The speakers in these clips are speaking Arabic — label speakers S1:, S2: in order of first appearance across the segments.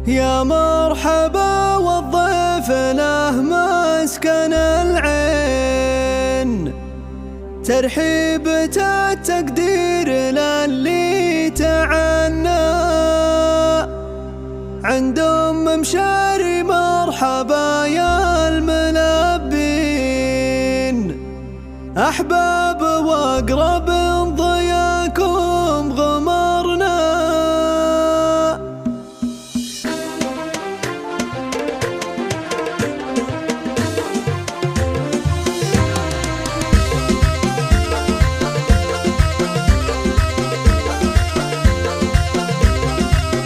S1: يا مرحبا والضيف له مسكن العين، ترحيبة التقدير للي تعنى عند أم مشاري. مرحبا يا الملبين، أحباب وأقرب ضياكم غمرنا.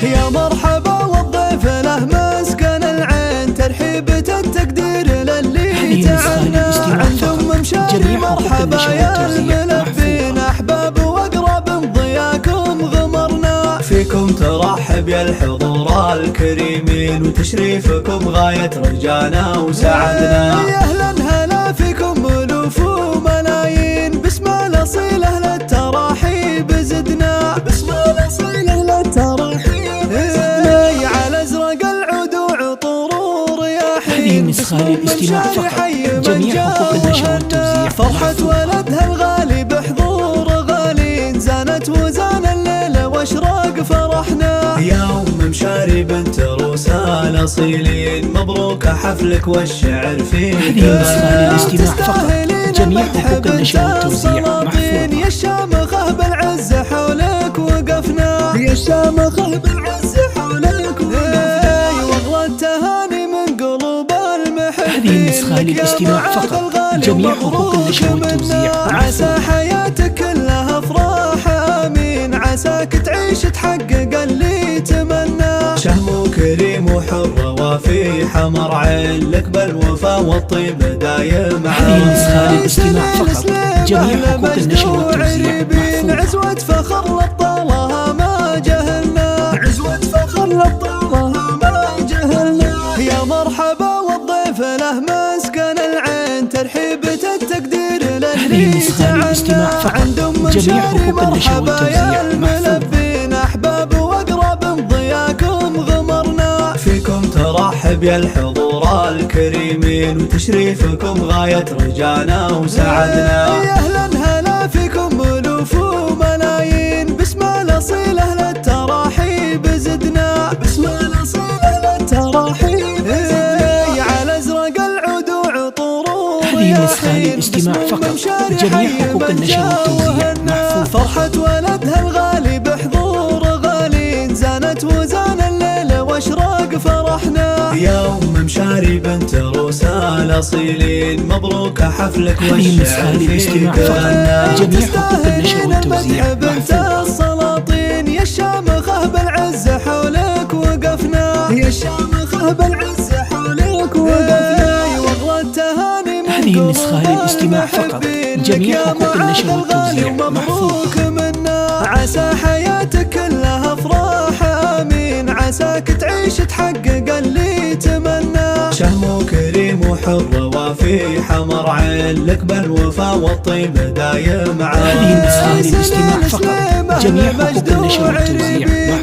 S1: يا مرحبا والضيف له مسكن العين، ترحيبة التقدير للي تعنى عند أم مشاري. مرحبا يا الملبين، أحباب وأقرب ضياكم غمرنا. فيكم ترحب يا الحضور الكريمين، وتشريفكم غاية رجانا وسعدنا. يا أهلا هلا فيكم ألوف وملايين، باسم الأصيل أهل التراحيب زدنا. باسم الأصيل أهل التراحيب على أزرق العود وعطور رياحين.
S2: مسخال الاستماع فقط، جميع حقوق النشر والتوزيع.
S1: فرحة ولدها الغالي بحضور غالين، زانت وزان الليلة واشراق فرحنا. يا أم مشاري بنت روسا الأصيلين، مبروك حفلك والشعر فيك.
S2: مسخال الاستماع فقط، جميع حقوق النشر والتوزيع محفوظة.
S1: يا الشامخة بالعز حولك وقفنا، يا الشامخة بالعز حولك وقفنا. واغلى التهاني من قلوب المحبين.
S2: مسخال الاستماع فقط، جميع حقوق النشر والتوزيع.
S1: عسى حياتك كلها افراح امين، عساك تعيش تحقق اللي تمنى. شهم كريم وحر وفي حمر عين، لك بالوفا والطيب دايم عين.
S2: مسخال الاستماع فقط، جميع حقوق النشر والتوزيع محفوظة.
S1: عزوة فخر لابطالها ما جهلنا، عزوة فخر لابطالها ما جهلنا. يا مرحبا والضيف له مسكن العين، ترحيبة التقدير للي تعنى عند أم مشاري. مرحبا يا الملبين، أحباب وأقرب ضياكم غمرنا. فيكم ترحب يا الحضور الكريمين، وتشريفكم غاية رجانا وسعدنا. يا أهلا هلا فيكم ألوف وملايين، باسم الأصيل أهل التراحيب زدنا. باسم الأصيل أهل التراحيب على أزرق العود وعطور
S2: مسخال الاستماع فقط، جميع حقوق النشر والتوزيع محفوظة.
S1: فرحة ولدها الغالي بحضور غالين، زانت وزان الليلة واشراق فرحنا. يا أم مشاري بنت روسا الأصيلين، مبروك حفلك والشعر فيك غنى.
S2: جميع حقوق النشر والتوزيع
S1: بنت السلاطين، يا الشامخة بالعز حولك وقفنا. يا الشامخة بالعز حولك وقفنا. واغلى التهاني من
S2: مسخال الاستماع فقط، جميع حقوق النشر والتوزيع محفوظة.
S1: منا عسى حياتك كلها افراح امين، عساك تعيش تحقق اللي تمنى. شهم كريم وحر وفي حمر عين، لك بالوفا والطيب دايم عين.
S2: مسخال الاستماع فقط، جميع حقوق النشر والتوزيع محفوظة.